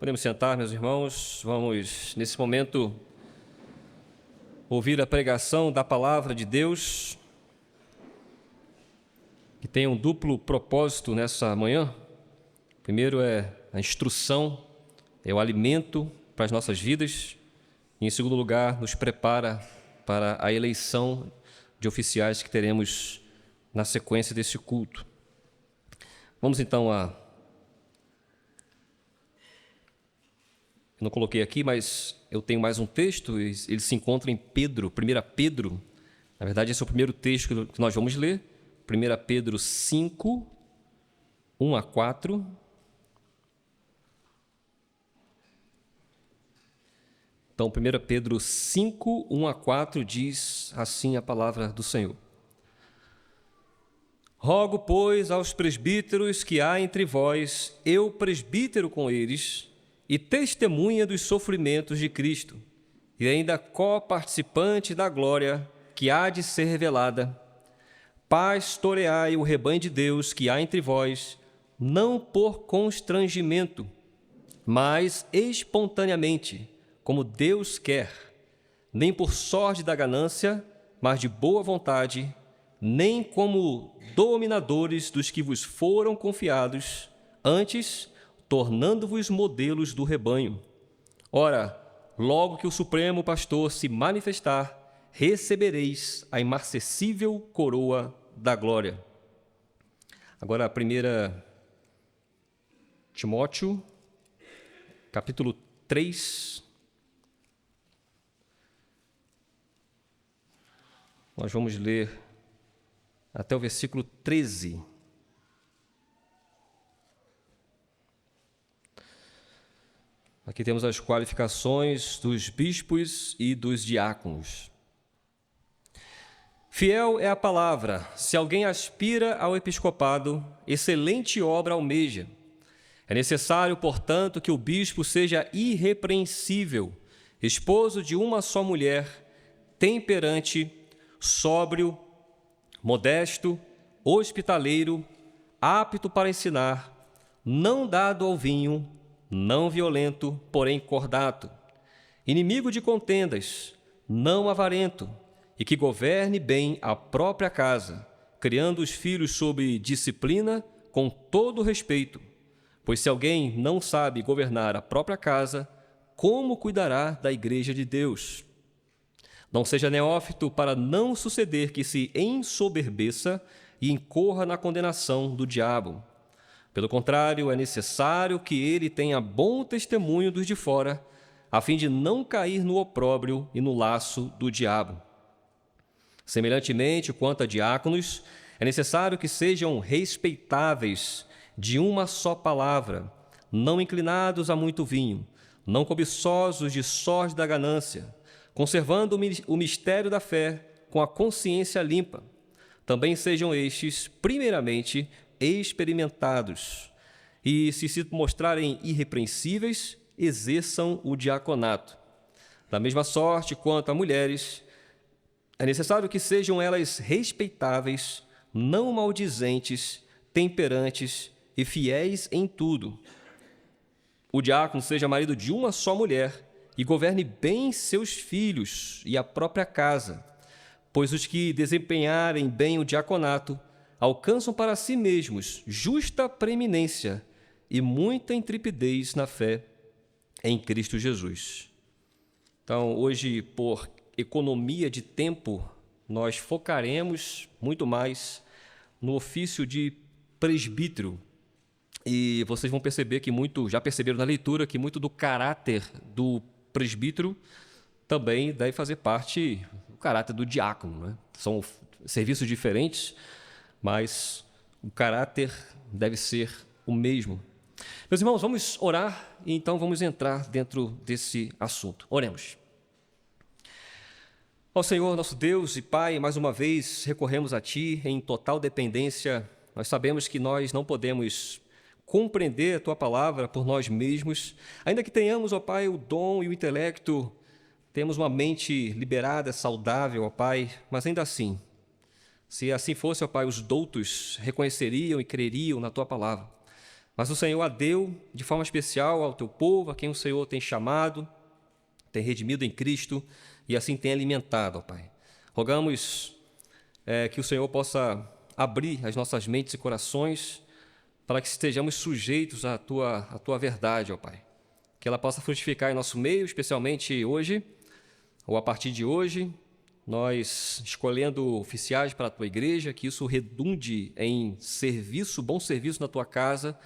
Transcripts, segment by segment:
Podemos sentar, meus irmãos. Vamos, nesse momento, ouvir a pregação da palavra de Deus, que tem um duplo propósito nessa manhã. Primeiro é a instrução, é o alimento para as nossas vidas. E, em segundo lugar, nos prepara para a eleição de oficiais que teremos na sequência desse culto. Vamos então Eu não coloquei aqui, mas eu tenho mais um texto, ele se encontra em Pedro, 1 Pedro. Na verdade, esse é o primeiro texto que nós vamos ler, 1 Pedro 5, 1 a 4. Então, 1 Pedro 5, 1 a 4 diz assim a palavra do Senhor. Rogo, pois, aos presbíteros que há entre vós, eu presbítero com eles, e testemunha dos sofrimentos de Cristo, e ainda co-participante da glória que há de ser revelada. Pastoreai o rebanho de Deus que há entre vós, não por constrangimento, mas espontaneamente, como Deus quer, nem por sorte da ganância, mas de boa vontade, nem como dominadores dos que vos foram confiados, antes tornando-vos modelos do rebanho. Ora, logo que o Supremo Pastor se manifestar, recebereis a imarcessível coroa da glória. Agora, 1 Timóteo, capítulo 3. Nós vamos ler até o versículo 13. Aqui temos as qualificações dos bispos e dos diáconos. Fiel é a palavra. Se alguém aspira ao episcopado, excelente obra almeja. É necessário, portanto, que o bispo seja irrepreensível, esposo de uma só mulher, temperante, sóbrio, modesto, hospitaleiro, apto para ensinar, não dado ao vinho, não violento, porém cordato, inimigo de contendas, não avarento, e que governe bem a própria casa, criando os filhos sob disciplina com todo respeito. Pois se alguém não sabe governar a própria casa, como cuidará da igreja de Deus? Não seja neófito para não suceder que se ensoberbeça e incorra na condenação do diabo. Pelo contrário, é necessário que ele tenha bom testemunho dos de fora, a fim de não cair no opróbrio e no laço do diabo. Semelhantemente, quanto a diáconos, é necessário que sejam respeitáveis, de uma só palavra, não inclinados a muito vinho, não cobiçosos de sorte da ganância, conservando o mistério da fé com a consciência limpa. Também sejam estes, primeiramente, experimentados, e se mostrarem irrepreensíveis, exerçam o diaconato. Da mesma sorte, quanto a mulheres, é necessário que sejam elas respeitáveis, não maldizentes, temperantes e fiéis em tudo. O diácono seja marido de uma só mulher e governe bem seus filhos e a própria casa, pois os que desempenharem bem o diaconato alcançam para si mesmos justa preeminência e muita intrepidez na fé em Cristo Jesus. Então, hoje, por economia de tempo, nós focaremos muito mais no ofício de presbítero. E vocês vão perceber que já perceberam na leitura, que muito do caráter do presbítero também deve fazer parte do caráter do diácono, né? São serviços diferentes, mas o caráter deve ser o mesmo. Meus irmãos, vamos orar e então vamos entrar dentro desse assunto. Oremos. Ó Senhor, nosso Deus e Pai, mais uma vez recorremos a Ti em total dependência. Nós sabemos que nós não podemos compreender a Tua palavra por nós mesmos, ainda que tenhamos, ó Pai, o dom e o intelecto, temos uma mente liberada, saudável, ó Pai, mas ainda assim, se assim fosse, ó Pai, os doutos reconheceriam e creriam na Tua palavra. mas o Senhor a deu de forma especial ao teu povo, a quem o Senhor tem chamado, tem redimido em Cristo e assim tem alimentado, ó Pai. Rogamos que o Senhor possa abrir as nossas mentes e corações para que estejamos sujeitos à tua verdade, ó Pai. Que ela possa frutificar em nosso meio, especialmente hoje, ou a partir de hoje, nós escolhendo oficiais para a tua igreja, que isso redunde em serviço, bom serviço na tua casa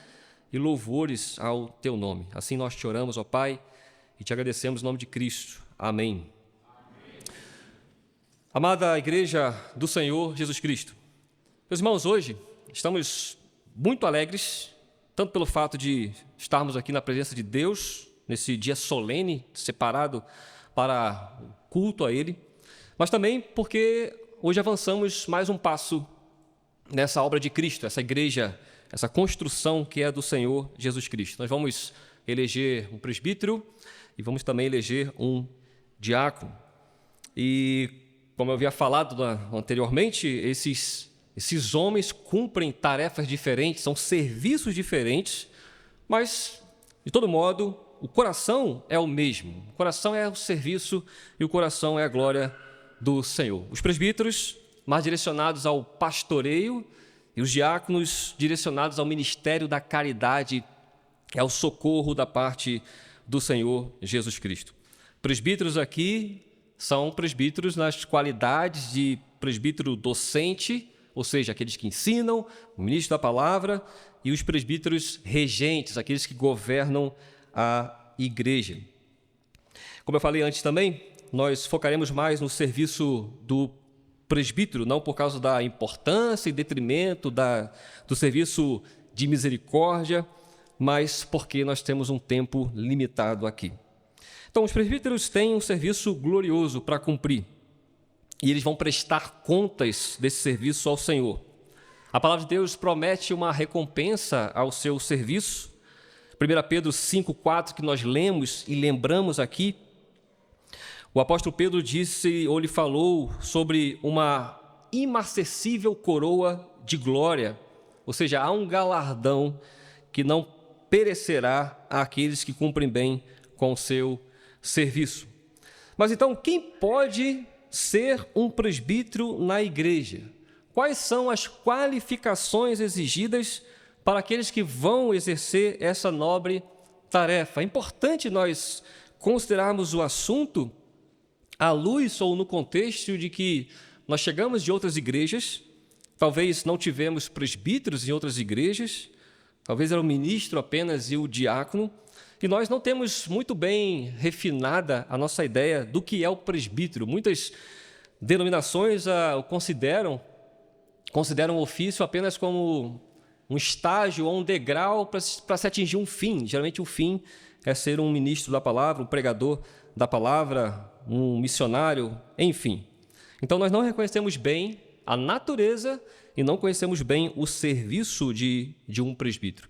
e louvores ao teu nome. Assim nós te oramos, ó Pai, e te agradecemos em nome de Cristo. Amém. Amada Igreja do Senhor Jesus Cristo, meus irmãos, hoje estamos muito alegres, tanto pelo fato de estarmos aqui na presença de Deus, nesse dia solene, separado para o culto a Ele, mas também porque hoje avançamos mais um passo nessa obra de Cristo, essa igreja, essa construção que é do Senhor Jesus Cristo. Nós vamos eleger um presbítero e vamos também eleger um diácono. E, como eu havia falado anteriormente, esses homens cumprem tarefas diferentes, são serviços diferentes, mas, de todo modo, o coração é o mesmo. O coração é o serviço e o coração é a glória do Senhor. Os presbíteros, mais direcionados ao pastoreio, e os diáconos, direcionados ao ministério da caridade, ao socorro da parte do Senhor Jesus Cristo. Presbíteros aqui são presbíteros nas qualidades de presbítero docente, ou seja, aqueles que ensinam, o ministro da palavra, e os presbíteros regentes, aqueles que governam a igreja. Como eu falei antes também, nós focaremos mais no serviço do presbítero, não por causa da importância e detrimento do serviço de misericórdia, mas porque nós temos um tempo limitado aqui. Então, os presbíteros têm um serviço glorioso para cumprir, e eles vão prestar contas desse serviço ao Senhor. A palavra de Deus promete uma recompensa ao seu serviço. 1 Pedro 5,4, que nós lemos e lembramos aqui, o apóstolo Pedro disse, ou lhe falou, sobre uma imarcessível coroa de glória, ou seja, há um galardão que não perecerá àqueles que cumprem bem com o seu serviço. Mas então, quem pode ser um presbítero na igreja? Quais são as qualificações exigidas para aqueles que vão exercer essa nobre tarefa? É importante nós considerarmos o assunto à luz ou no contexto de que nós chegamos de outras igrejas, talvez não tivemos presbíteros em outras igrejas, talvez era o ministro apenas e o diácono, e nós não temos muito bem refinada a nossa ideia do que é o presbítero. Muitas denominações o consideram o ofício apenas como um estágio ou um degrau para se atingir um fim. Geralmente o fim é ser um ministro da palavra, um pregador da palavra, um missionário, enfim. Então nós não reconhecemos bem a natureza e não conhecemos bem o serviço de um presbítero.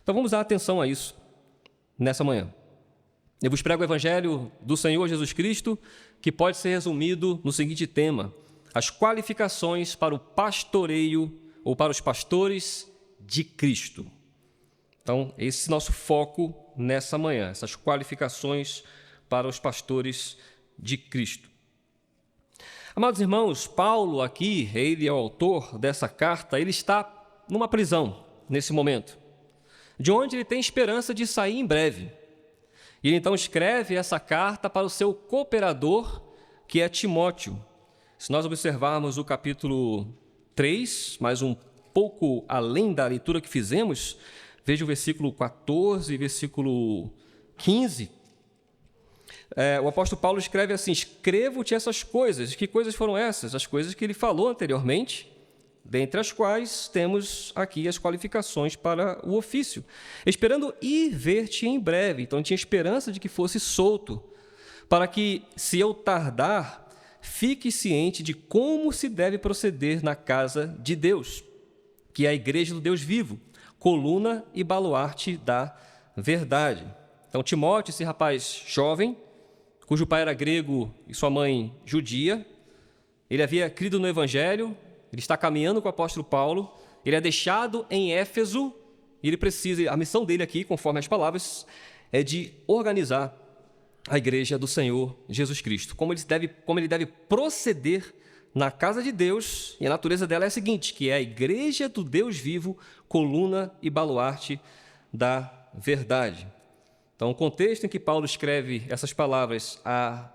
Então vamos dar atenção a isso nessa manhã. Eu vos prego o Evangelho do Senhor Jesus Cristo, que pode ser resumido no seguinte tema: as qualificações para o pastoreio ou para os pastores de Cristo. Então, esse é o nosso foco nessa manhã, essas qualificações para os pastores de Cristo. Amados irmãos, Paulo aqui, ele é o autor dessa carta, ele está numa prisão nesse momento, de onde ele tem esperança de sair em breve. E ele então escreve essa carta para o seu cooperador, que é Timóteo. Se nós observarmos o capítulo 3, mais um pouco além da leitura que fizemos, veja o versículo 14 e versículo 15. O apóstolo Paulo escreve assim: escrevo-te essas coisas. Que coisas foram essas? As coisas que ele falou anteriormente, dentre as quais temos aqui as qualificações para o ofício. Esperando ir ver-te em breve. Então, tinha esperança de que fosse solto, para que, se eu tardar, fique ciente de como se deve proceder na casa de Deus, que é a igreja do Deus vivo, coluna e baluarte da verdade. Então, Timóteo, esse rapaz jovem, cujo pai era grego e sua mãe judia, ele havia crido no Evangelho, ele está caminhando com o apóstolo Paulo, ele é deixado em Éfeso e ele precisa, a missão dele aqui, conforme as palavras, é de organizar a igreja do Senhor Jesus Cristo. Como ele deve proceder na casa de Deus, e a natureza dela é a seguinte, que é a igreja do Deus vivo, coluna e baluarte da verdade. Então, o contexto em que Paulo escreve essas palavras a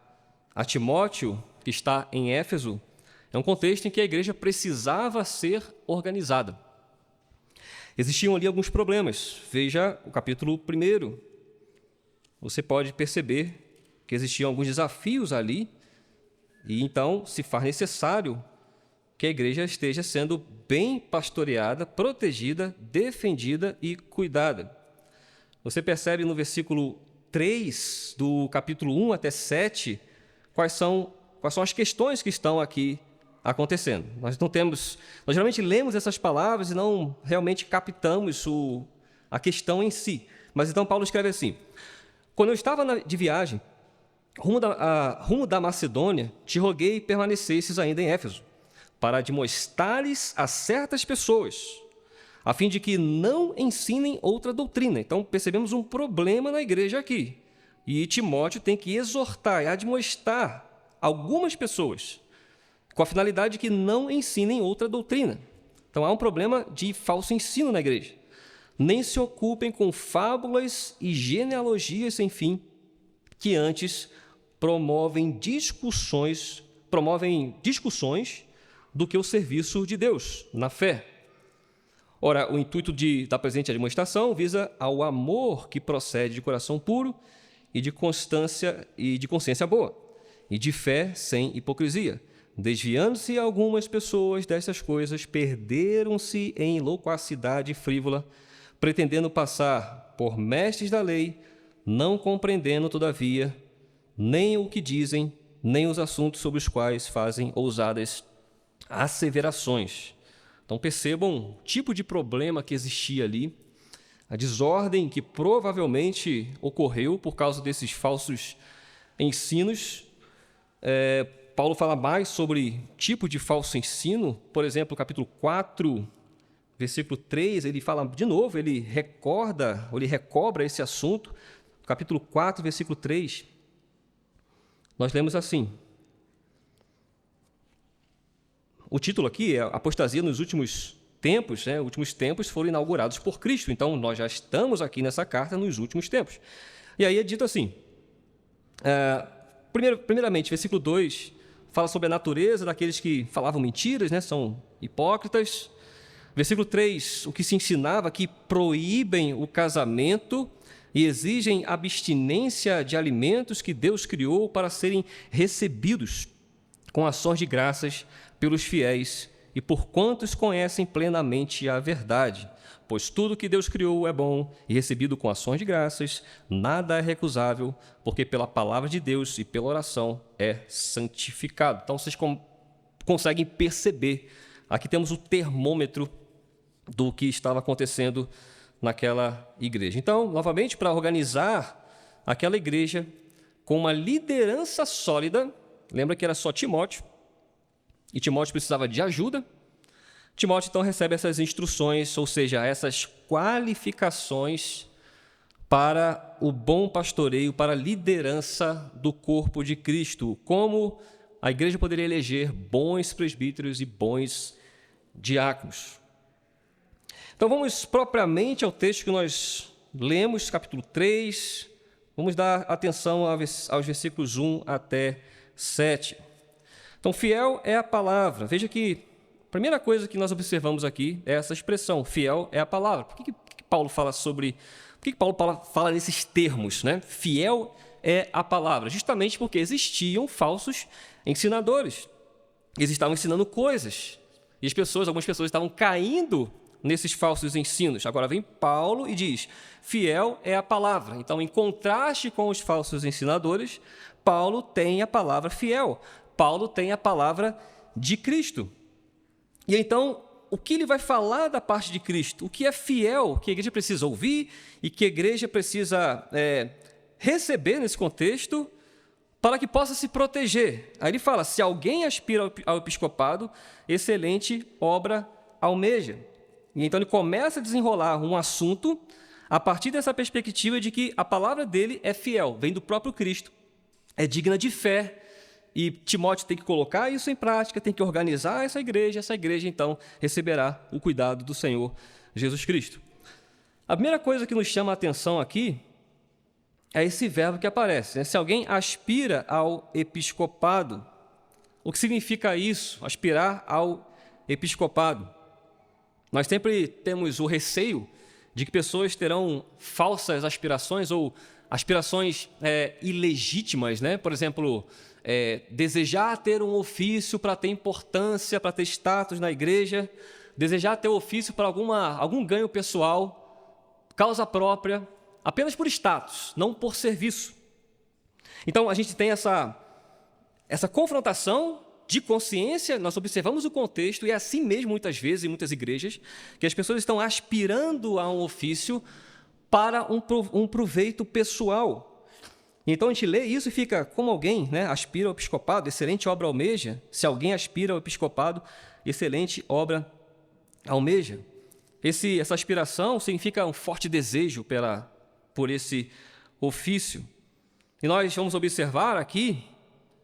Timóteo, que está em Éfeso, é um contexto em que a igreja precisava ser organizada. Existiam ali alguns problemas. Veja o capítulo 1. Você pode perceber que existiam alguns desafios ali, e então se faz necessário que a igreja esteja sendo bem pastoreada, protegida, defendida e cuidada. Você percebe no versículo 3 do capítulo 1 até 7 quais são as questões que estão aqui acontecendo. Nós geralmente lemos essas palavras e não realmente captamos a questão em si. Mas então Paulo escreve assim: quando eu estava de viagem, rumo da Macedônia, te roguei permanecesses ainda em Éfeso, para admoestares a certas pessoas, a fim de que não ensinem outra doutrina. Então, percebemos um problema na igreja aqui. E Timóteo tem que exortar e admoestar algumas pessoas, com a finalidade de que não ensinem outra doutrina. Então, há um problema de falso ensino na igreja. Nem se ocupem com fábulas e genealogias sem fim, que antes promovem discussões do que o serviço de Deus, na fé. Ora, o intuito da presente admoestação visa ao amor que procede de coração puro e de constância e de consciência boa, e de fé sem hipocrisia. Desviando-se algumas pessoas dessas coisas, perderam-se em loquacidade frívola, pretendendo passar por mestres da lei, não compreendendo, todavia, nem o que dizem, nem os assuntos sobre os quais fazem ousadas asseverações. Então percebam o tipo de problema que existia ali, a desordem que provavelmente ocorreu por causa desses falsos ensinos. Paulo fala mais sobre tipo de falso ensino. Por exemplo, no capítulo 4, versículo 3, ele fala de novo, ele recobra esse assunto. No capítulo 4, versículo 3, nós lemos assim. O título aqui é Apostasia nos últimos tempos, né? Os últimos tempos foram inaugurados por Cristo, então nós já estamos aqui nessa carta nos últimos tempos. E aí é dito assim, primeiramente, versículo 2, fala sobre a natureza daqueles que falavam mentiras, né? São hipócritas. Versículo 3, o que se ensinava, que proíbem o casamento e exigem abstinência de alimentos que Deus criou para serem recebidos com ações de graças pelos fiéis e por quantos conhecem plenamente a verdade. Pois tudo que Deus criou é bom e recebido com ações de graças, nada é recusável, porque pela palavra de Deus e pela oração é santificado. Então, vocês conseguem perceber, aqui temos o termômetro do que estava acontecendo naquela igreja. Então, novamente, para organizar aquela igreja com uma liderança sólida, lembra que era só Timóteo, e Timóteo precisava de ajuda. Timóteo, então, recebe essas instruções, ou seja, essas qualificações para o bom pastoreio, para a liderança do corpo de Cristo, como a igreja poderia eleger bons presbíteros e bons diáconos. Então, vamos propriamente ao texto que nós lemos, capítulo 3, vamos dar atenção aos versículos 1 até 7. Então, fiel é a palavra. Veja que a primeira coisa que nós observamos aqui é essa expressão, fiel é a palavra. Por que Paulo fala fala nesses termos, né? Fiel é a palavra. Justamente porque existiam falsos ensinadores. Eles estavam ensinando coisas. E algumas pessoas estavam caindo nesses falsos ensinos. Agora vem Paulo e diz, fiel é a palavra. Então, em contraste com os falsos ensinadores, Paulo tem a palavra fiel. Paulo tem a palavra de Cristo. E então, o que ele vai falar da parte de Cristo? O que é fiel, que a igreja precisa ouvir e que a igreja precisa receber nesse contexto para que possa se proteger. Aí ele fala, se alguém aspira ao episcopado, excelente obra almeja. E então ele começa a desenrolar um assunto a partir dessa perspectiva de que a palavra dele é fiel, vem do próprio Cristo, é digna de fé, e Timóteo tem que colocar isso em prática, tem que organizar essa igreja então receberá o cuidado do Senhor Jesus Cristo. A primeira coisa que nos chama a atenção aqui é esse verbo que aparece, né? Se alguém aspira ao episcopado, o que significa isso, aspirar ao episcopado? Nós sempre temos o receio de que pessoas terão falsas aspirações ou aspirações ilegítimas, né? Por exemplo, desejar ter um ofício para ter importância, para ter status na igreja, desejar ter ofício para algum ganho pessoal, causa própria, apenas por status, não por serviço. Então, a gente tem essa confrontação de consciência, nós observamos o contexto, e é assim mesmo, muitas vezes, em muitas igrejas, que as pessoas estão aspirando a um ofício para um proveito pessoal. Então, a gente lê isso e fica, como alguém, né, aspira ao episcopado, excelente obra almeja. Se alguém aspira ao episcopado, excelente obra almeja. Essa aspiração significa um forte desejo por esse ofício. E nós vamos observar aqui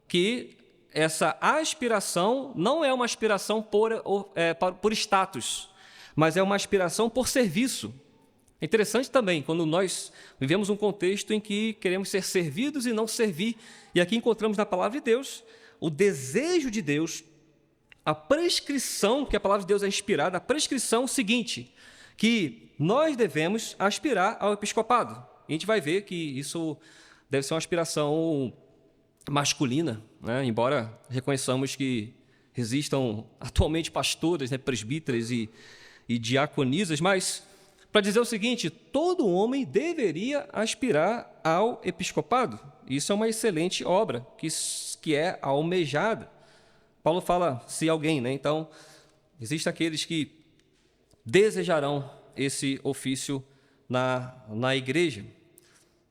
que essa aspiração não é uma aspiração por status, mas é uma aspiração por serviço. É interessante também, quando nós vivemos um contexto em que queremos ser servidos e não servir, e aqui encontramos na palavra de Deus o desejo de Deus, a prescrição, que a palavra de Deus é inspirada, a prescrição seguinte, que nós devemos aspirar ao episcopado. E a gente vai ver que isso deve ser uma aspiração masculina, né? Embora reconheçamos que existam atualmente pastores, né, presbíteras e diaconisas, mas para dizer o seguinte, todo homem deveria aspirar ao episcopado. Isso é uma excelente obra, que é almejada. Paulo fala, se alguém, né? Então, existem aqueles que desejarão esse ofício na igreja.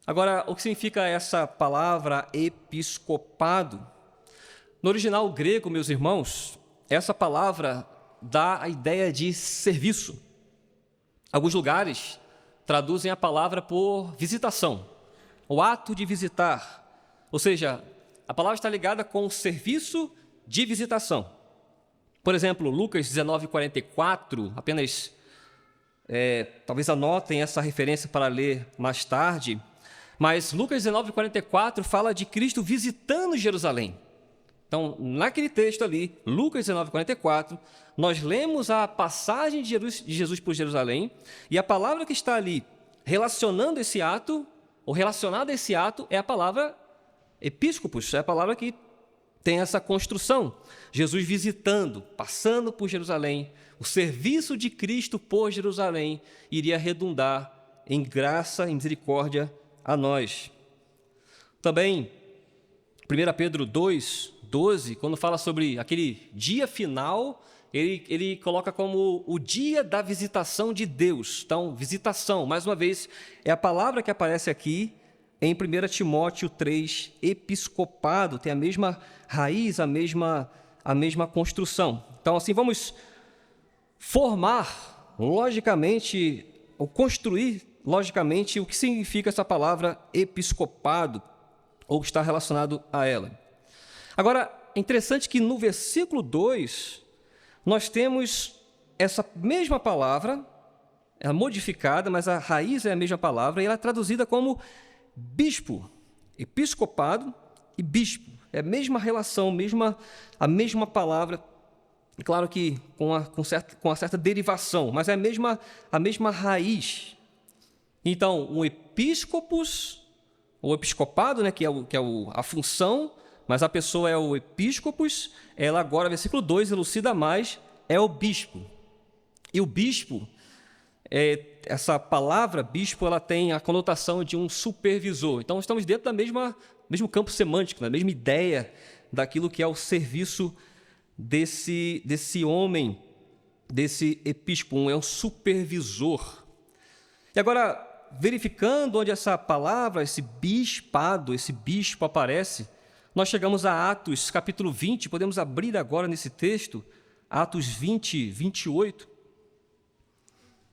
Agora, o que significa essa palavra episcopado? No original grego, meus irmãos, essa palavra dá a ideia de serviço. Alguns lugares traduzem a palavra por visitação, o ato de visitar. Ou seja, a palavra está ligada com o serviço de visitação. Por exemplo, Lucas 19:44, apenas talvez anotem essa referência para ler mais tarde, mas Lucas 19:44 fala de Cristo visitando Jerusalém. Então, naquele texto ali, Lucas 19:44, nós lemos a passagem de Jesus por Jerusalém, e a palavra que está ali relacionando esse ato, ou relacionada a esse ato, é a palavra episcopos, é a palavra que tem essa construção. Jesus visitando, passando por Jerusalém, o serviço de Cristo por Jerusalém iria redundar em graça e misericórdia a nós. Também, 1 Pedro 2:12, quando fala sobre aquele dia final, ele coloca como o dia da visitação de Deus. Então, visitação, mais uma vez, é a palavra que aparece aqui em 1 Timóteo 3, episcopado, tem a mesma raiz, a mesma construção. Então, assim, vamos formar logicamente, ou construir logicamente, o que significa essa palavra episcopado, ou que está relacionado a ela. Agora, é interessante que no versículo 2, nós temos essa mesma palavra, é modificada, mas a raiz é a mesma palavra, e ela é traduzida como bispo, episcopado e bispo. É a mesma relação, a mesma palavra, e claro que com uma certa derivação, mas é a mesma raiz. Então, um episcopos, o episcopado, né, que é a função, mas a pessoa é o episcopos, ela agora, versículo 2, elucida mais, é o bispo. E o bispo, essa palavra bispo, ela tem a conotação de um supervisor. Então, estamos dentro do mesmo campo semântico, da mesma ideia daquilo que é o serviço desse homem, desse episcopo, é um supervisor. E agora, verificando onde essa palavra, esse bispado, esse bispo aparece, nós chegamos a Atos, capítulo 20, podemos abrir agora nesse texto, Atos 20, 28.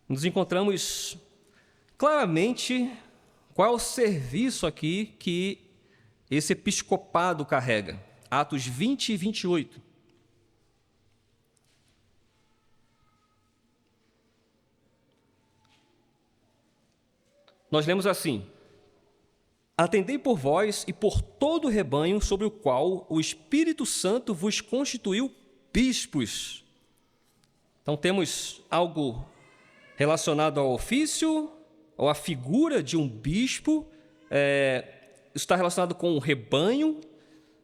nos encontramos claramente qual é o serviço aqui que esse episcopado carrega. Atos 20 e 28. Nós lemos assim: atendei por vós e por todo o rebanho sobre o qual o Espírito Santo vos constituiu bispos. Então temos algo relacionado ao ofício, ou à figura de um bispo, isso está relacionado com o rebanho.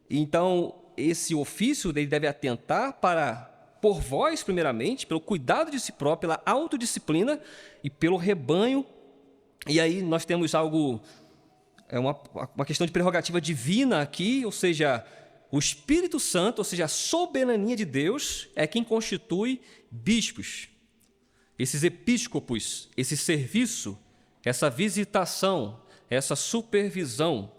Então esse ofício ele deve atentar para, por vós primeiramente, pelo cuidado de si próprio, pela autodisciplina e pelo rebanho. E aí nós temos algo, uma questão de prerrogativa divina aqui, ou seja, o Espírito Santo, ou seja, a soberania de Deus é quem constitui bispos. Esses episcopos, esse serviço, essa visitação, essa supervisão,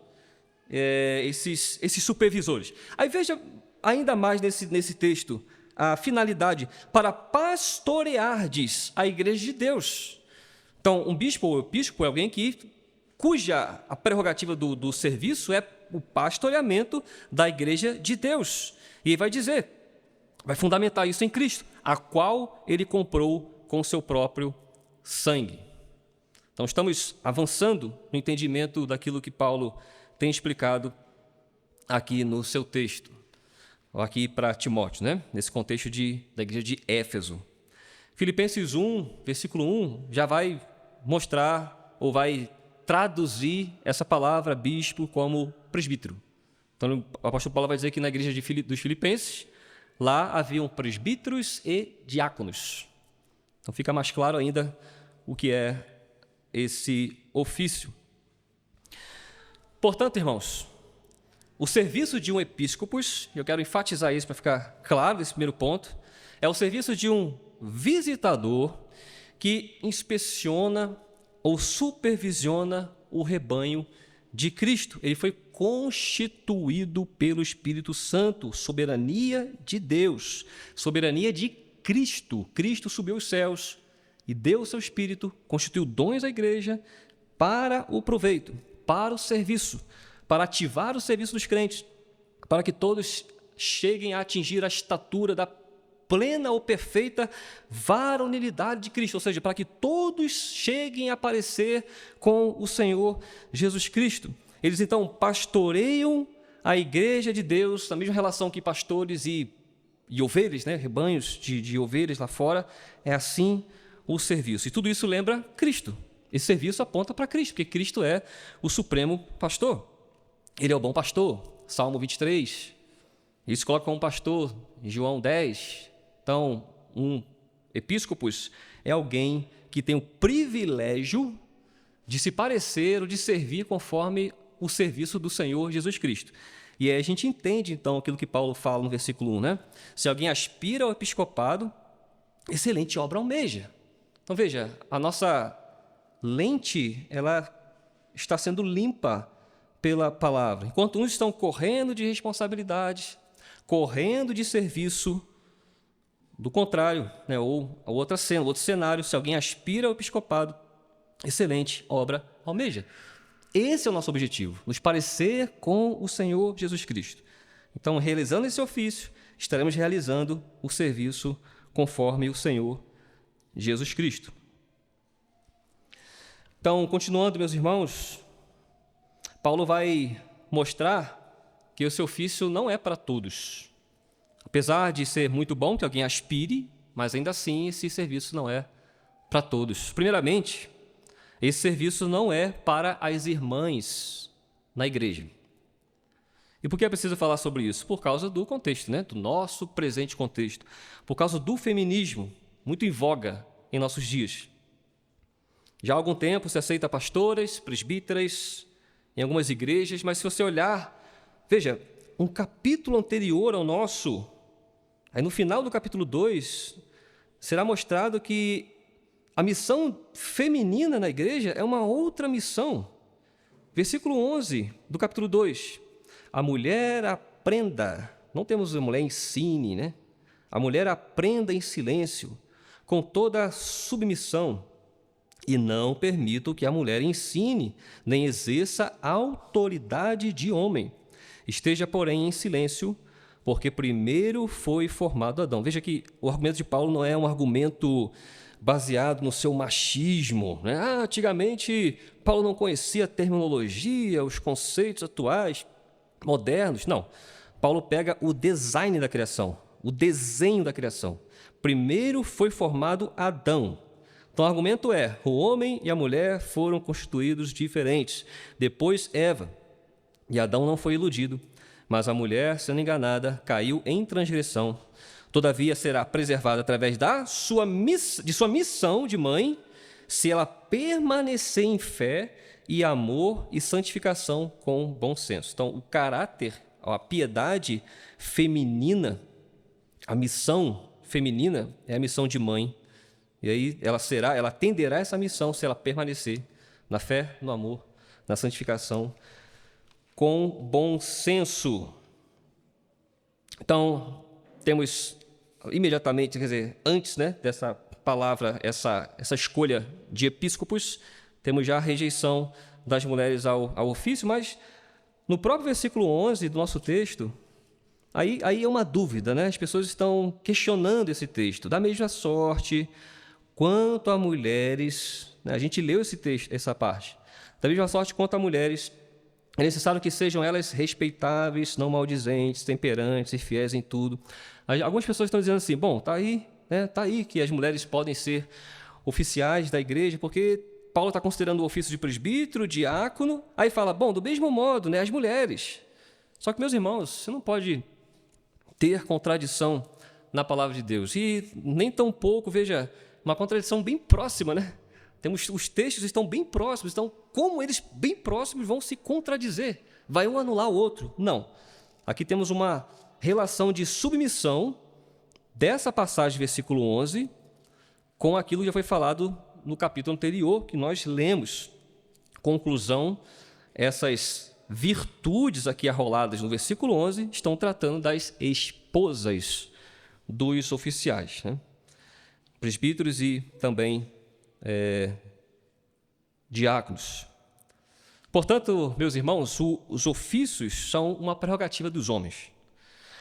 esses supervisores. Aí veja ainda mais nesse texto a finalidade: para pastoreardes a igreja de Deus. Então, um bispo ou episcopo é alguém cuja a prerrogativa do serviço é o pastoreamento da igreja de Deus. E ele vai dizer, vai fundamentar isso em Cristo, a qual ele comprou com seu próprio sangue. Então, estamos avançando no entendimento daquilo que Paulo tem explicado aqui no seu texto, aqui para Timóteo, né? Nesse contexto da igreja de Éfeso. Filipenses 1, versículo 1, já vai mostrar ou vai traduzir essa palavra bispo como presbítero. Então, o apóstolo Paulo vai dizer que na igreja dos Filipenses, lá haviam presbíteros e diáconos. Então, fica mais claro ainda o que é esse ofício. Portanto, irmãos, o serviço de um episcopos, eu quero enfatizar isso para ficar claro nesse primeiro ponto, é o serviço de um visitador que inspeciona ou supervisiona o rebanho de Cristo. Ele foi constituído pelo Espírito Santo, soberania de Deus, soberania de Cristo. Cristo subiu aos céus e deu o seu Espírito, constituiu dons à igreja para o proveito, para o serviço, para ativar o serviço dos crentes, para que todos cheguem a atingir a estatura da plena ou perfeita varonilidade de Cristo, ou seja, para que todos cheguem a aparecer com o Senhor Jesus Cristo. Eles então pastoreiam a igreja de Deus, na mesma relação que pastores e ovelhas, né? Rebanhos de ovelhas lá fora, é assim o serviço. E tudo isso lembra Cristo. Esse serviço aponta para Cristo, porque Cristo é o supremo pastor. Ele é o bom pastor, Salmo 23. Ele se coloca como pastor em João 10. Então, um episcopos é alguém que tem o privilégio de se parecer ou de servir conforme o serviço do Senhor Jesus Cristo. E aí a gente entende, então, aquilo que Paulo fala no versículo 1, né? Se alguém aspira ao episcopado, excelente obra almeja. Então, veja, a nossa lente, ela está sendo limpa pela palavra. Enquanto uns estão correndo de responsabilidade, correndo de serviço, do contrário, né, ou a outra cena, outro cenário, se alguém aspira ao episcopado, excelente obra almeja. Esse é o nosso objetivo, nos parecer com o Senhor Jesus Cristo. Então, realizando esse ofício, estaremos realizando o serviço conforme o Senhor Jesus Cristo. Então, continuando, meus irmãos, Paulo vai mostrar que o seu ofício não é para todos. Apesar de ser muito bom que alguém aspire, mas ainda assim esse serviço não é para todos. Primeiramente, esse serviço não é para as irmãs na igreja. E por que é preciso falar sobre isso? Por causa do contexto, né? Do nosso presente contexto. Por causa do feminismo, muito em voga em nossos dias. Já há algum tempo se aceita pastoras, presbíteras em algumas igrejas, mas se você olhar, veja, um capítulo anterior ao nosso, aí no final do capítulo 2, será mostrado que a missão feminina na igreja é uma outra missão. Versículo 11 do capítulo 2. A mulher aprenda, não temos a mulher ensine, né? A mulher aprenda em silêncio, com toda a submissão, e não permitam que a mulher ensine, nem exerça autoridade de homem. Esteja, porém, em silêncio, porque primeiro foi formado Adão. Veja que o argumento de Paulo não é um argumento baseado no seu machismo, né? Antigamente, Paulo não conhecia a terminologia, os conceitos atuais, modernos. Não. Paulo pega o design da criação, o desenho da criação. Primeiro foi formado Adão. Então, o argumento é: o homem e a mulher foram constituídos diferentes. Depois, Eva. E Adão não foi iludido, mas a mulher, sendo enganada, caiu em transgressão. Todavia, será preservada através de sua missão de mãe, se ela permanecer em fé e amor e santificação com bom senso. Então, o caráter, a piedade feminina, a missão feminina é a missão de mãe. E aí ela atenderá essa missão se ela permanecer na fé, no amor, na santificação, com bom senso. Então, temos imediatamente, quer dizer, antes, né, dessa palavra, essa escolha de episcopos, temos já a rejeição das mulheres ao ofício, mas no próprio versículo 11 do nosso texto, aí é uma dúvida, né? As pessoas estão questionando esse texto. Da mesma sorte, quanto a mulheres, né? A gente leu esse texto, essa parte. Da mesma sorte, quanto a mulheres, é necessário que sejam elas respeitáveis, não maldizentes, temperantes e fiéis em tudo. Algumas pessoas estão dizendo assim: bom, está aí, né? Tá aí que as mulheres podem ser oficiais da igreja, porque Paulo está considerando o ofício de presbítero, diácono, aí fala: bom, do mesmo modo, né, as mulheres. Só que, meus irmãos, você não pode ter contradição na palavra de Deus. E nem tão pouco, veja, uma contradição bem próxima, né? Os textos estão bem próximos, então como eles bem próximos vão se contradizer? Vai um anular o outro? Não. Aqui temos uma relação de submissão dessa passagem, versículo 11, com aquilo que já foi falado no capítulo anterior, que nós lemos. Conclusão, essas virtudes aqui arroladas no versículo 11 estão tratando das esposas dos oficiais, né? Presbíteros e também diáconos. Portanto, meus irmãos, os ofícios são uma prerrogativa dos homens.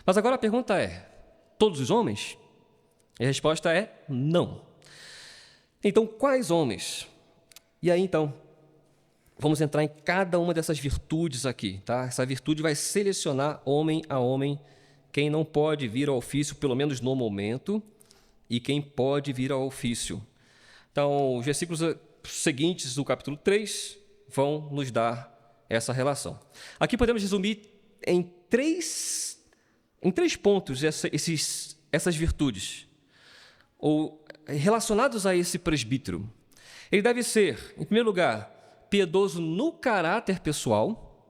Mas agora a pergunta é: todos os homens? E a resposta é não. Então, quais homens? E aí, então, vamos entrar em cada uma dessas virtudes aqui, tá? Essa virtude vai selecionar homem a homem quem não pode vir ao ofício, pelo menos no momento, e quem pode vir ao ofício. Então, os versículos seguintes do capítulo 3 vão nos dar essa relação. Aqui podemos resumir em três pontos essas virtudes, ou relacionados a esse presbítero. Ele deve ser, em primeiro lugar, piedoso no caráter pessoal.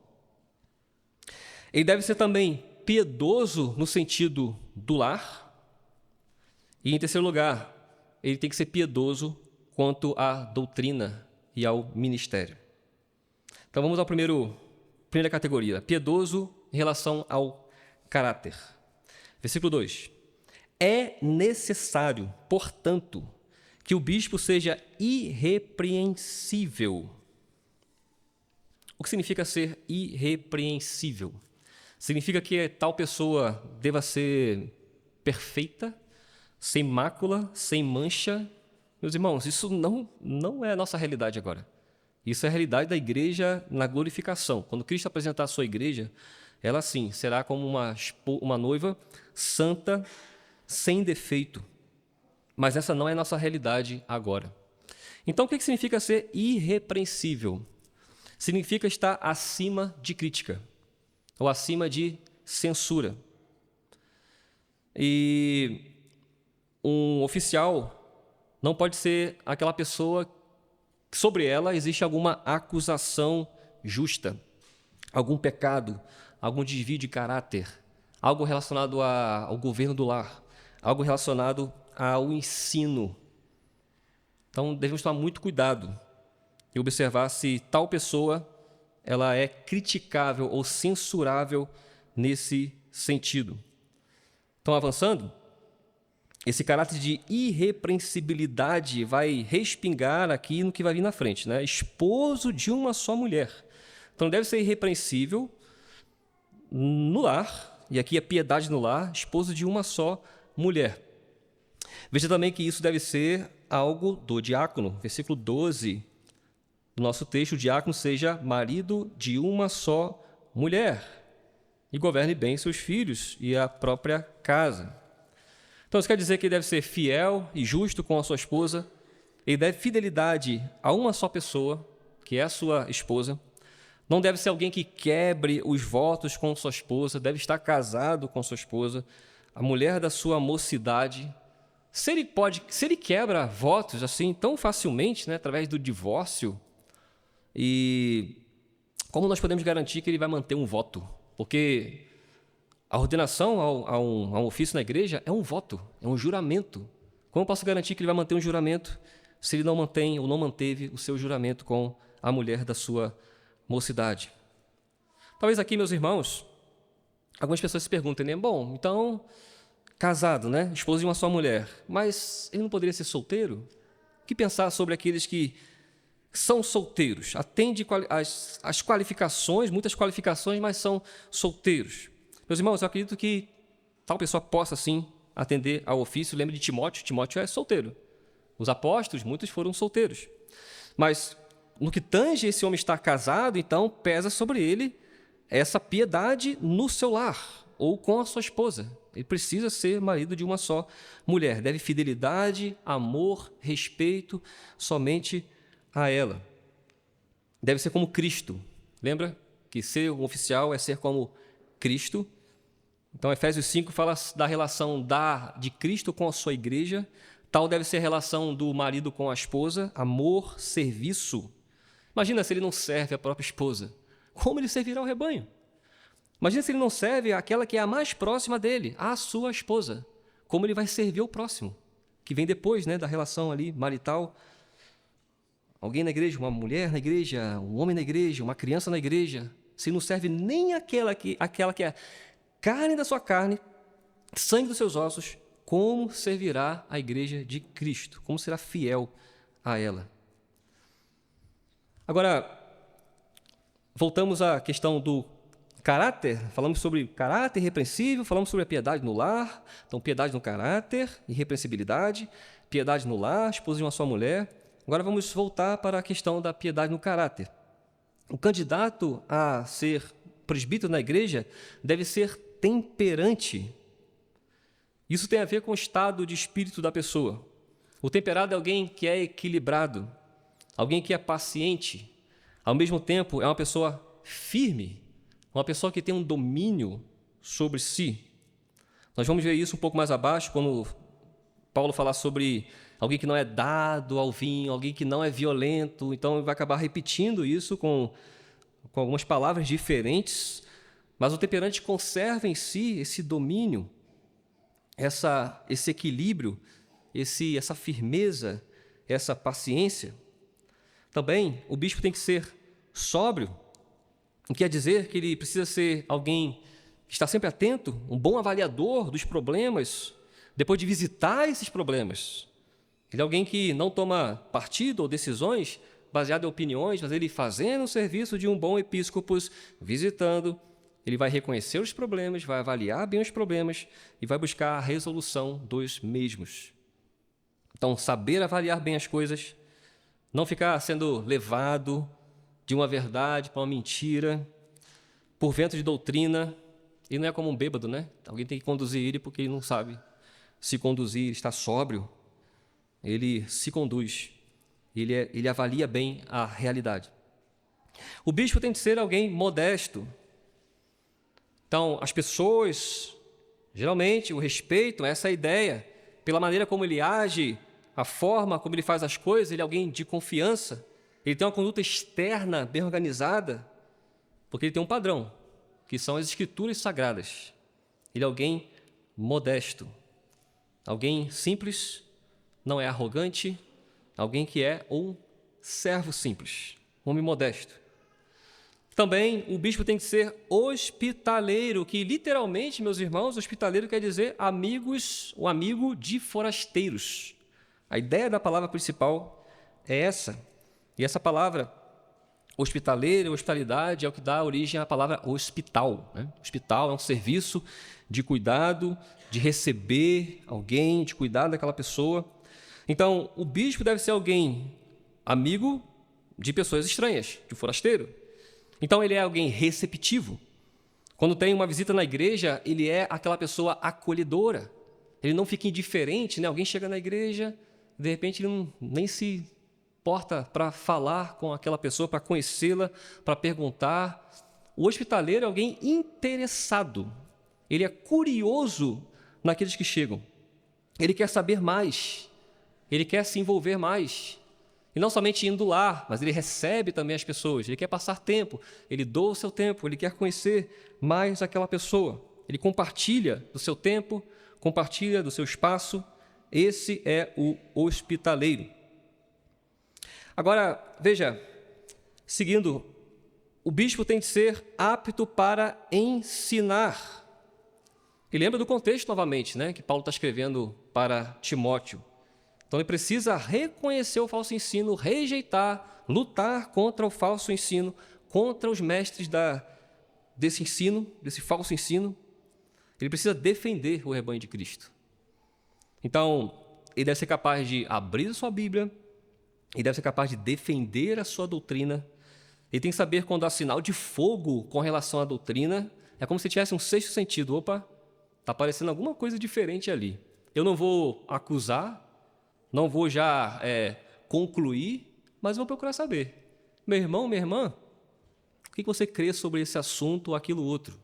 Ele deve ser também piedoso no sentido do lar. E, em terceiro lugar, ele tem que ser piedoso quanto à doutrina e ao ministério. Então, vamos à primeira categoria: piedoso em relação ao caráter. Versículo 2. É necessário, portanto, que o bispo seja irrepreensível. O que significa ser irrepreensível? Significa que tal pessoa deva ser perfeita, sem mácula, sem mancha. Meus irmãos, isso não é a nossa realidade agora. Isso é a realidade da igreja na glorificação. Quando Cristo apresentar a sua igreja, ela sim será como uma noiva santa, sem defeito. Mas essa não é a nossa realidade agora. Então, o que significa ser irrepreensível? Significa estar acima de crítica, ou acima de censura. E um oficial não pode ser aquela pessoa que sobre ela existe alguma acusação justa, algum pecado, algum desvio de caráter, algo relacionado ao governo do lar, algo relacionado ao ensino. Então, devemos tomar muito cuidado e observar se tal pessoa ela é criticável ou censurável nesse sentido. Então, avançando, esse caráter de irrepreensibilidade vai respingar aqui no que vai vir na frente, né? Esposo de uma só mulher. Então, deve ser irrepreensível no lar, e aqui a piedade no lar, esposo de uma só mulher. Veja também que isso deve ser algo do diácono. Versículo 12 do nosso texto: o diácono seja marido de uma só mulher e governe bem seus filhos e a própria casa. Então, isso quer dizer que ele deve ser fiel e justo com a sua esposa, ele deve fidelidade a uma só pessoa, que é a sua esposa. Não deve ser alguém que quebre os votos com sua esposa, deve estar casado com sua esposa, a mulher da sua mocidade. Se ele quebra votos assim tão facilmente, né, através do divórcio, e como nós podemos garantir que ele vai manter um voto? Porque a ordenação a um ofício na igreja é um voto, é um juramento. Como eu posso garantir que ele vai manter um juramento se ele não mantém ou não manteve o seu juramento com a mulher da sua mocidade? Talvez aqui, meus irmãos, algumas pessoas se perguntem, né? Bom, então, casado, né? Esposo de uma só mulher, mas ele não poderia ser solteiro? O que pensar sobre aqueles que são solteiros? Atende as qualificações, muitas qualificações, mas são solteiros. Meus irmãos, eu acredito que tal pessoa possa, sim, atender ao ofício. Lembre de Timóteo. Timóteo é solteiro. Os apóstolos, muitos foram solteiros. Mas, no que tange esse homem estar casado, então, pesa sobre ele essa piedade no seu lar ou com a sua esposa. Ele precisa ser marido de uma só mulher. Deve fidelidade, amor, respeito somente a ela. Deve ser como Cristo. Lembra que ser um oficial é ser como Cristo? Então, Efésios 5 fala da relação de Cristo com a sua igreja. Tal deve ser a relação do marido com a esposa, amor, serviço. Imagina se ele não serve a própria esposa. Como ele servirá ao rebanho? Imagina se ele não serve aquela que é a mais próxima dele, a sua esposa. Como ele vai servir ao próximo, que vem depois, né, da relação ali marital. Alguém na igreja, uma mulher na igreja, um homem na igreja, uma criança na igreja, se não serve nem aquela que é carne da sua carne, sangue dos seus ossos, como servirá a igreja de Cristo? Como será fiel a ela? Agora, voltamos à questão do caráter. Falamos sobre caráter irrepreensível, falamos sobre a piedade no lar. Então, piedade no caráter, irrepreensibilidade, piedade no lar, esposa de uma só mulher. Agora vamos voltar para a questão da piedade no caráter. O candidato a ser presbítero na igreja deve ser temperante. Isso tem a ver com o estado de espírito da pessoa. O temperado é alguém que é equilibrado, alguém que é paciente, ao mesmo tempo é uma pessoa firme, uma pessoa que tem um domínio sobre si. Nós vamos ver isso um pouco mais abaixo, quando Paulo falar sobre alguém que não é dado ao vinho, alguém que não é violento. Então, ele vai acabar repetindo isso com algumas palavras diferentes, mas o temperante conserva em si esse domínio, esse equilíbrio, essa firmeza, essa paciência. Também, o bispo tem que ser sóbrio, o que quer dizer que ele precisa ser alguém que está sempre atento, um bom avaliador dos problemas, depois de visitar esses problemas. Ele é alguém que não toma partido ou decisões baseadas em opiniões, mas ele fazendo o serviço de um bom episcopo, visitando, ele vai reconhecer os problemas, vai avaliar bem os problemas e vai buscar a resolução dos mesmos. Então, saber avaliar bem as coisas, não ficar sendo levado de uma verdade para uma mentira, por vento de doutrina. Ele não é como um bêbado, né? Alguém tem que conduzir ele porque ele não sabe se conduzir, está sóbrio. Ele se conduz, ele avalia bem a realidade. O bispo tem que ser alguém modesto. Então, as pessoas, geralmente, o respeitam essa ideia, pela maneira como ele age, a forma como ele faz as coisas. Ele é alguém de confiança, ele tem uma conduta externa bem organizada, porque ele tem um padrão, que são as Escrituras Sagradas. Ele é alguém modesto, alguém simples, não é arrogante, alguém que é um servo simples, um homem modesto. Também o bispo tem que ser hospitaleiro, que literalmente, meus irmãos, hospitaleiro quer dizer amigos, o amigo de forasteiros. A ideia da palavra principal é essa. E essa palavra hospitaleiro, hospitalidade, é o que dá origem à palavra hospital, né? Hospital é um serviço de cuidado, de receber alguém, de cuidar daquela pessoa. Então, o bispo deve ser alguém amigo de pessoas estranhas, de forasteiro. Então, ele é alguém receptivo. Quando tem uma visita na igreja, ele é aquela pessoa acolhedora. Ele não fica indiferente, né? Alguém chega na igreja, de repente ele nem se porta para falar com aquela pessoa, para conhecê-la, para perguntar. O hospitaleiro é alguém interessado. Ele é curioso naqueles que chegam. Ele quer saber mais. Ele quer se envolver mais. E não somente indo lá, mas ele recebe também as pessoas. Ele quer passar tempo. Ele doa o seu tempo. Ele quer conhecer mais aquela pessoa. Ele compartilha do seu tempo, compartilha do seu espaço. Esse é o hospitaleiro. Agora, veja, seguindo, o bispo tem de ser apto para ensinar. E lembra do contexto novamente, né, que Paulo está escrevendo para Timóteo. Então, ele precisa reconhecer o falso ensino, rejeitar, lutar contra o falso ensino, contra os mestres desse ensino, desse falso ensino. Ele precisa defender o rebanho de Cristo. Então, ele deve ser capaz de abrir a sua Bíblia, ele deve ser capaz de defender a sua doutrina. Ele tem que saber quando há sinal de fogo com relação à doutrina. É como se tivesse um sexto sentido. Opa, está aparecendo alguma coisa diferente ali. Eu não vou acusar, não vou já concluir, mas vou procurar saber. Meu irmão, minha irmã, o que você crê sobre esse assunto ou aquilo outro?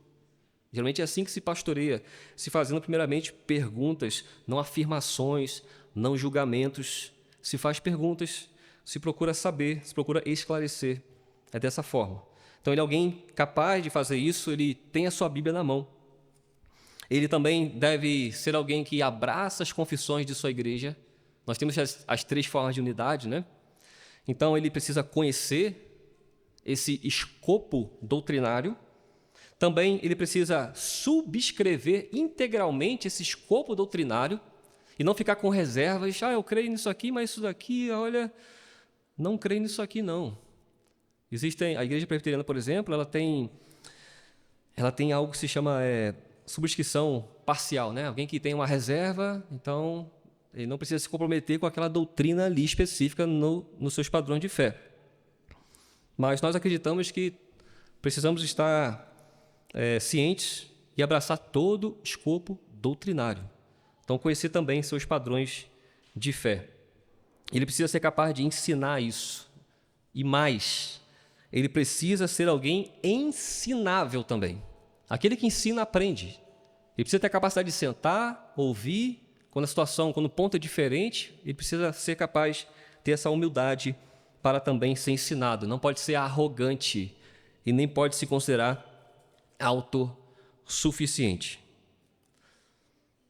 Geralmente é assim que se pastoreia, se fazendo primeiramente perguntas, não afirmações, não julgamentos. Se faz perguntas, se procura saber, se procura esclarecer. É dessa forma. Então, ele é alguém capaz de fazer isso, ele tem a sua Bíblia na mão. Ele também deve ser alguém que abraça as confissões de sua igreja. Nós temos as 3 formas de unidade, né? Então, ele precisa conhecer esse escopo doutrinário. Também ele precisa subscrever integralmente esse escopo doutrinário e não ficar com reservas. Eu creio nisso aqui, mas isso daqui, olha, não creio nisso aqui, não. A Igreja Presbiteriana, por exemplo, ela tem algo que se chama subscrição parcial, né? Alguém que tem uma reserva, então ele não precisa se comprometer com aquela doutrina ali específica nos seus padrões de fé. Mas nós acreditamos que precisamos estar cientes e abraçar todo o escopo doutrinário. Então, conhecer também seus padrões de fé. Ele precisa ser capaz de ensinar isso. E mais, ele precisa ser alguém ensinável também. Aquele que ensina, aprende. Ele precisa ter a capacidade de sentar, ouvir, quando o ponto é diferente, ele precisa ser capaz de ter essa humildade para também ser ensinado. Não pode ser arrogante e nem pode se considerar autossuficiente.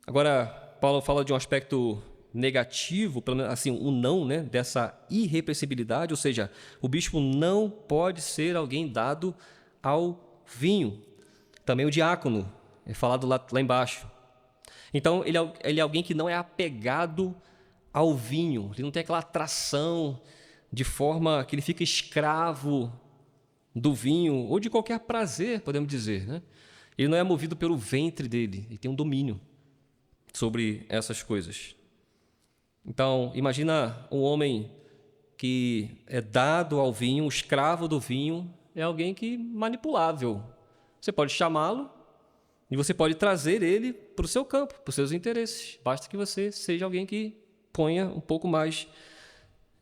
Agora, Paulo fala de um aspecto negativo, assim, o não, né, dessa irrepreensibilidade, ou seja, o bispo não pode ser alguém dado ao vinho. Também o diácono, é falado lá embaixo. Então, ele é alguém que não é apegado ao vinho, ele não tem aquela atração de forma que ele fica escravo do vinho, ou de qualquer prazer, podemos dizer, né? Ele não é movido pelo ventre dele, ele tem um domínio sobre essas coisas. Então, imagina um homem que é dado ao vinho, um escravo do vinho, é alguém que manipulável. Você pode chamá-lo e você pode trazer ele para o seu campo, para os seus interesses. Basta que você seja alguém que ponha um pouco mais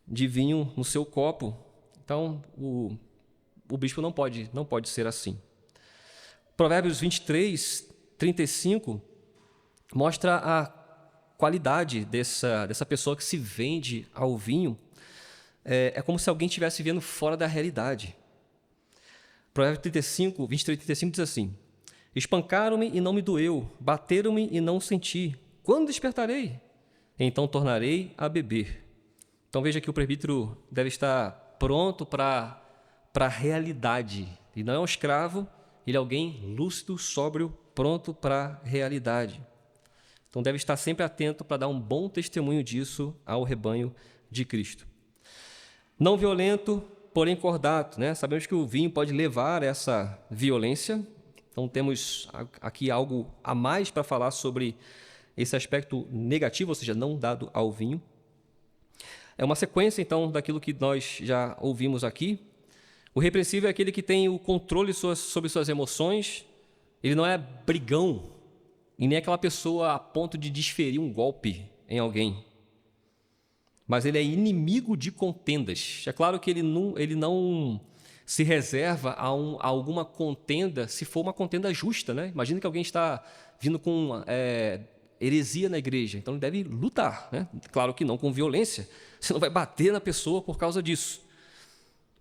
de vinho no seu copo. Então, o bispo não pode ser assim. Provérbios 23, 35, mostra a qualidade dessa pessoa que se vende ao vinho. É como se alguém estivesse vivendo fora da realidade. Provérbios 35, 23 e 35 diz assim: espancaram-me e não me doeu, bateram-me e não senti. Quando despertarei? Então tornarei a beber. Então veja que o presbítero deve estar pronto para para a realidade. Ele não é um escravo, ele é alguém lúcido, sóbrio, pronto para a realidade. Então deve estar sempre atento para dar um bom testemunho disso ao rebanho de Cristo. Não violento, porém cordato, né? Sabemos que o vinho pode levar a essa violência, então temos aqui algo a mais para falar sobre esse aspecto negativo, ou seja, não dado ao vinho. É uma sequência, então, daquilo que nós já ouvimos aqui. O repreensível é aquele que tem o controle sobre suas emoções, ele não é brigão, e nem aquela pessoa a ponto de desferir um golpe em alguém. Mas ele é inimigo de contendas. É claro que ele não se reserva a alguma contenda, se for uma contenda justa, né? Imagina que alguém está vindo com heresia na igreja, então ele deve lutar, né? Claro que não com violência, você não vai bater na pessoa por causa disso.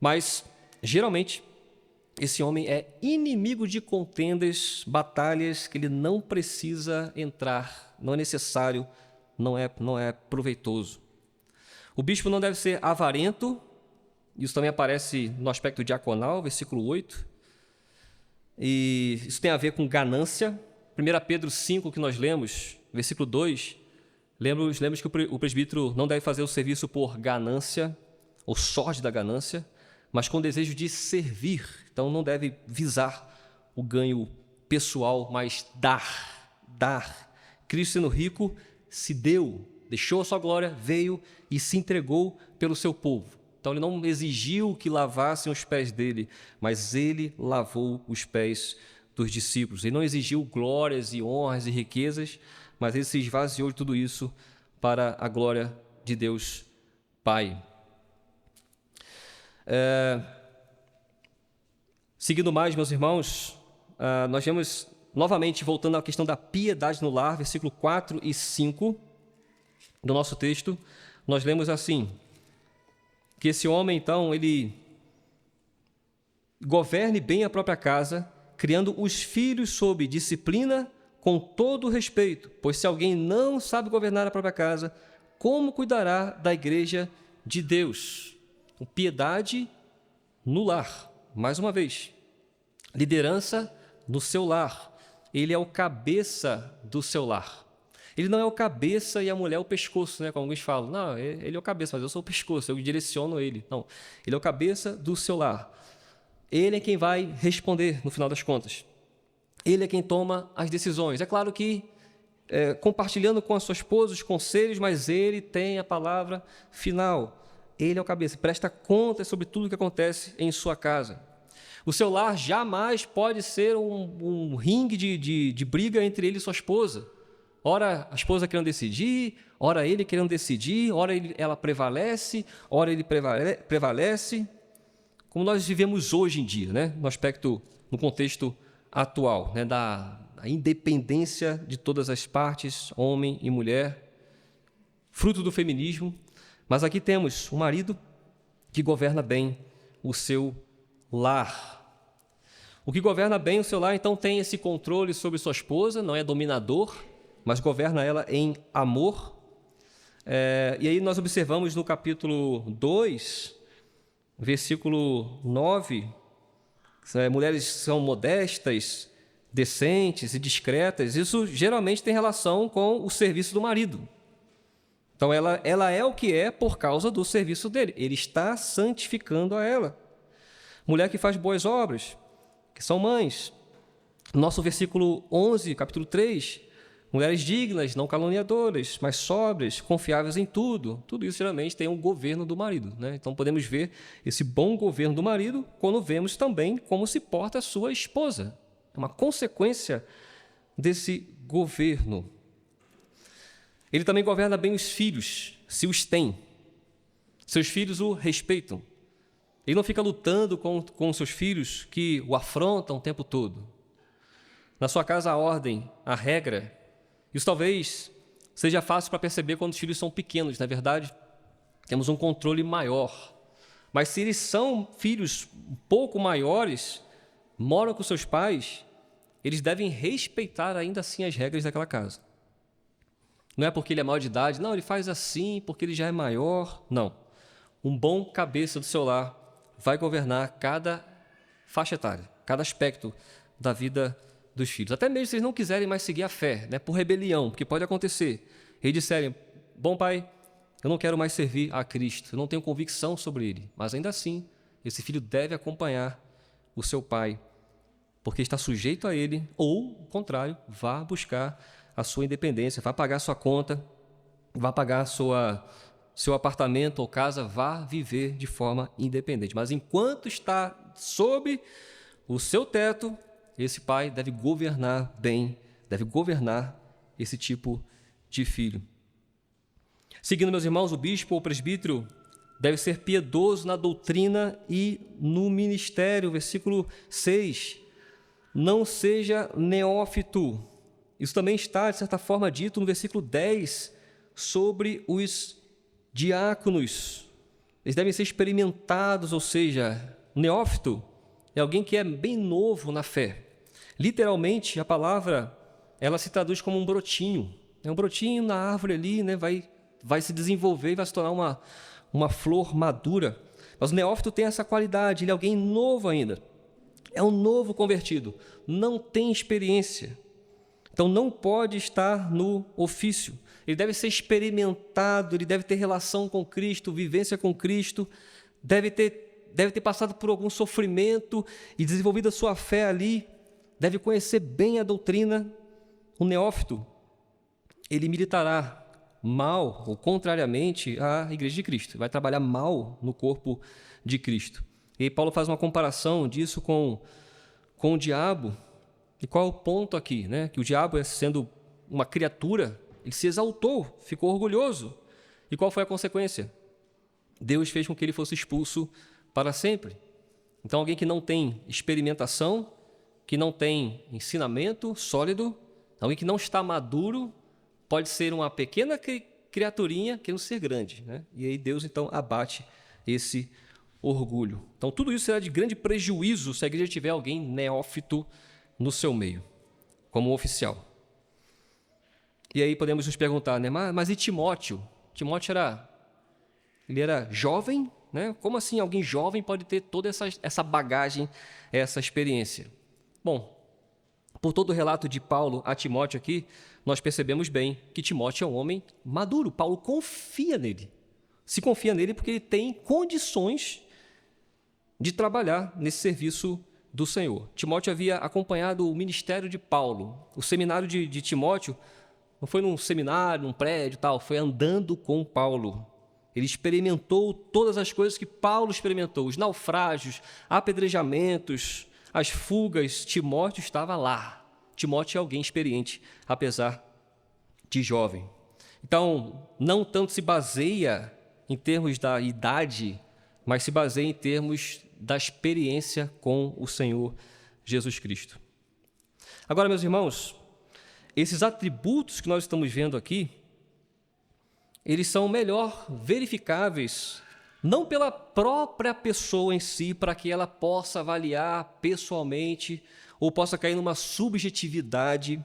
Mas, geralmente, esse homem é inimigo de contendas, batalhas que ele não precisa entrar, não é necessário, não é proveitoso. O bispo não deve ser avarento, isso também aparece no aspecto diaconal, versículo 8, e isso tem a ver com ganância. 1 Pedro 5, que nós lemos, versículo 2, lemos que o presbítero não deve fazer o serviço por ganância, ou sorte da ganância, mas com desejo de servir. Então não deve visar o ganho pessoal, mas dar. Cristo, sendo rico, se deu, deixou a sua glória, veio e se entregou pelo seu povo. Então ele não exigiu que lavassem os pés dele, mas ele lavou os pés dos discípulos. Ele não exigiu glórias e honras e riquezas, mas ele se esvaziou de tudo isso para a glória de Deus Pai. Seguindo mais, meus irmãos, nós vemos novamente, voltando à questão da piedade no lar, versículo 4 e 5 do nosso texto, nós lemos assim, que esse homem, então, ele governe bem a própria casa, criando os filhos sob disciplina com todo respeito, pois se alguém não sabe governar a própria casa, como cuidará da igreja de Deus? Piedade no lar, mais uma vez. Liderança no seu lar. Ele é o cabeça do seu lar. Ele não é o cabeça e a mulher é o pescoço, né? Como alguns falam. Não, ele é o cabeça, mas eu sou o pescoço, eu direciono ele. Não, ele é o cabeça do seu lar. Ele é quem vai responder no final das contas. Ele é quem toma as decisões. É claro que compartilhando com a sua esposa os conselhos, mas ele tem a palavra final. Ele é o cabeça, presta contas sobre tudo o que acontece em sua casa. O seu lar jamais pode ser um ringue de briga entre ele e sua esposa. Ora a esposa querendo decidir, ora ele querendo decidir, ora ela prevalece, ora ele prevalece. Como nós vivemos hoje em dia, né? No contexto atual, né? Da independência de todas as partes, homem e mulher, fruto do feminismo. Mas aqui temos um marido que governa bem o seu lar. O que governa bem o seu lar, então, tem esse controle sobre sua esposa, não é dominador, mas governa ela em amor. E aí nós observamos no capítulo 2, versículo 9, mulheres são modestas, decentes e discretas. Isso geralmente tem relação com o serviço do marido. Então, ela é o que é por causa do serviço dele. Ele está santificando a ela. Mulher que faz boas obras, que são mães. Nosso versículo 11, capítulo 3. Mulheres dignas, não caluniadoras, mas sóbrias, confiáveis em tudo. Tudo isso, geralmente, tem um governo do marido, né? Então, podemos ver esse bom governo do marido quando vemos também como se porta a sua esposa. É uma consequência desse governo. Ele também governa bem os filhos, se os tem. Seus filhos o respeitam. Ele não fica lutando com seus filhos que o afrontam o tempo todo. Na sua casa, a ordem, a regra. Isso talvez seja fácil para perceber quando os filhos são pequenos, não é verdade? Temos um controle maior. Mas se eles são filhos um pouco maiores, moram com seus pais, eles devem respeitar ainda assim as regras daquela casa. Não é porque ele é maior de idade, não, ele faz assim porque ele já é maior. Não. Um bom cabeça do seu lar vai governar cada faixa etária, cada aspecto da vida dos filhos. Até mesmo se eles não quiserem mais seguir a fé, né, por rebelião, porque pode acontecer. Eles disserem, bom pai, eu não quero mais servir a Cristo, eu não tenho convicção sobre ele. Mas ainda assim, esse filho deve acompanhar o seu pai, porque está sujeito a ele, ou, ao contrário, vá buscar a sua independência, vá pagar a sua conta, vá pagar seu apartamento ou casa, vá viver de forma independente. Mas enquanto está sob o seu teto, esse pai deve governar bem, deve governar esse tipo de filho. Seguindo, meus irmãos, o bispo ou presbítero deve ser piedoso na doutrina e no ministério. Versículo 6. Não seja neófito. Isso também está, de certa forma, dito no versículo 10, sobre os diáconos. Eles devem ser experimentados, ou seja, neófito é alguém que é bem novo na fé. Literalmente, a palavra, ela se traduz como um brotinho. É um brotinho na árvore ali, né? Vai se desenvolver e vai se tornar uma flor madura. Mas o neófito tem essa qualidade, ele é alguém novo ainda. É um novo convertido, não tem experiência. Então não pode estar no ofício. Ele deve ser experimentado, ele deve ter relação com Cristo, vivência com Cristo, deve ter passado por algum sofrimento e desenvolvido a sua fé ali, deve conhecer bem a doutrina. O neófito, ele militará mal, ou contrariamente, à Igreja de Cristo. Vai trabalhar mal no corpo de Cristo. E Paulo faz uma comparação disso com o diabo. E qual é o ponto aqui? Né? Que o diabo, sendo uma criatura, ele se exaltou, ficou orgulhoso. E qual foi a consequência? Deus fez com que ele fosse expulso para sempre. Então, alguém que não tem experimentação, que não tem ensinamento sólido, alguém que não está maduro, pode ser uma pequena criaturinha querendo ser grande, né? E aí Deus, então, abate esse orgulho. Então, tudo isso será de grande prejuízo se a igreja tiver alguém neófito no seu meio, como oficial. E aí podemos nos perguntar, né? Mas e Timóteo? Timóteo era jovem, né? Como assim alguém jovem pode ter toda essa bagagem, essa experiência? Bom, por todo o relato de Paulo a Timóteo aqui, nós percebemos bem que Timóteo é um homem maduro. Paulo confia nele. Se confia nele porque ele tem condições de trabalhar nesse serviço do Senhor. Timóteo havia acompanhado o ministério de Paulo. O seminário de Timóteo não foi num seminário, num prédio, tal, foi andando com Paulo. Ele experimentou todas as coisas que Paulo experimentou, os naufrágios, apedrejamentos, as fugas. Timóteo estava lá. Timóteo é alguém experiente, apesar de jovem. Então, não tanto se baseia em termos da idade, mas se baseia em termos da experiência com o Senhor Jesus Cristo. Agora, meus irmãos, esses atributos que nós estamos vendo aqui, eles são melhor verificáveis não pela própria pessoa em si, para que ela possa avaliar pessoalmente ou possa cair numa subjetividade,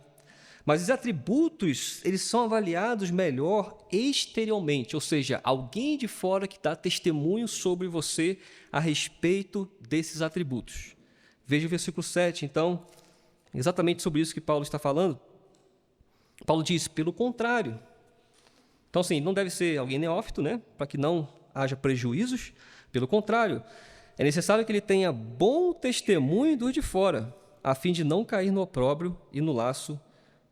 mas os atributos, eles são avaliados melhor exteriormente, ou seja, alguém de fora que dá testemunho sobre você a respeito desses atributos. Veja o versículo 7, então, exatamente sobre isso que Paulo está falando. Paulo diz, pelo contrário. Então, assim, não deve ser alguém neófito, né? Para que não haja prejuízos. Pelo contrário, é necessário que ele tenha bom testemunho dos de fora, a fim de não cair no opróbrio e no laço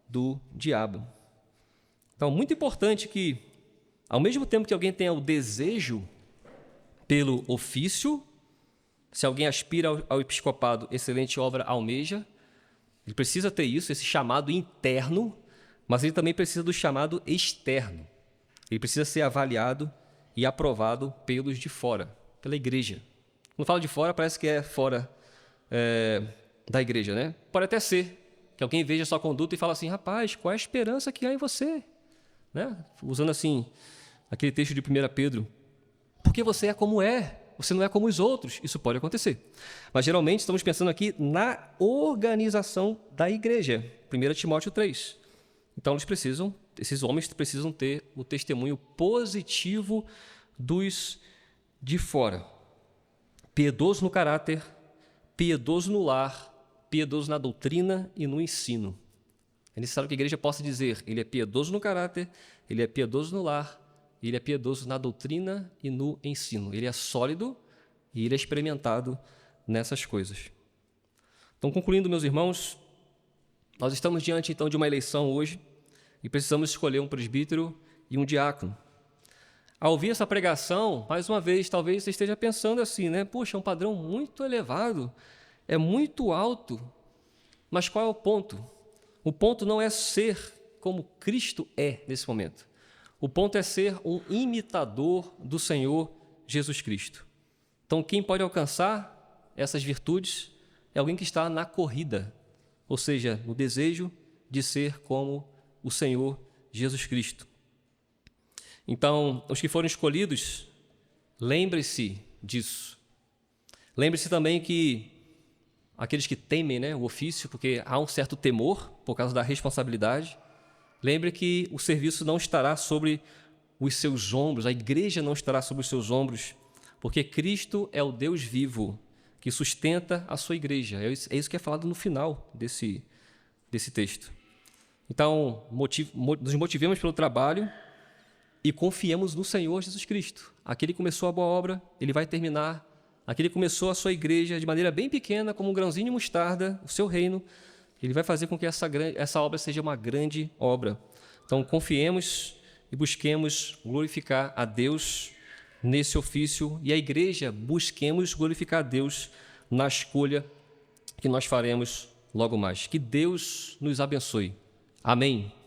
do diabo. Então, muito importante que, ao mesmo tempo que alguém tenha o desejo pelo ofício, se alguém aspira ao episcopado, excelente obra almeja, ele precisa ter isso, esse chamado interno, mas ele também precisa do chamado externo. Ele precisa ser avaliado e aprovado pelos de fora, pela igreja. Quando fala de fora, parece que é fora da igreja, né? Pode até ser que alguém veja a sua conduta e fala assim, rapaz, qual é a esperança que há em você? Né? Usando assim, aquele texto de 1 Pedro, porque você é como é, você não é como os outros. Isso pode acontecer. Mas geralmente estamos pensando aqui na organização da igreja. 1 Timóteo 3. Então esses homens precisam ter o testemunho positivo dos de fora. piedoso no caráter, piedoso no lar, piedoso na doutrina e no ensino. É necessário que a igreja possa dizer, ele é piedoso no caráter, ele é piedoso no lar, ele é piedoso na doutrina e no ensino. Ele é sólido e ele é experimentado nessas coisas. Então, concluindo, meus irmãos, nós estamos diante, então, de uma eleição hoje e precisamos escolher um presbítero e um diácono. Ao ouvir essa pregação, mais uma vez, talvez você esteja pensando assim, né? Poxa, é um padrão muito elevado, é muito alto, mas qual é o ponto? O ponto não é ser como Cristo é nesse momento. O ponto é ser um imitador do Senhor Jesus Cristo. Então, quem pode alcançar essas virtudes é alguém que está na corrida, ou seja, no desejo de ser como o Senhor Jesus Cristo. Então, os que foram escolhidos, lembre-se disso. Lembre-se também que aqueles que temem, né, o ofício, porque há um certo temor por causa da responsabilidade, lembre que o serviço não estará sobre os seus ombros, a igreja não estará sobre os seus ombros, porque Cristo é o Deus vivo que sustenta a sua igreja. É isso que é falado no final desse texto. Então, nos motivemos pelo trabalho e confiemos no Senhor Jesus Cristo. Aquele que começou a boa obra, ele vai terminar. Aquele que começou a sua igreja de maneira bem pequena, como um grãozinho de mostarda, o seu reino, ele vai fazer com que essa obra seja uma grande obra. Então, confiemos e busquemos glorificar a Deus nesse ofício e a igreja busquemos glorificar a Deus na escolha que nós faremos logo mais. Que Deus nos abençoe. Amém.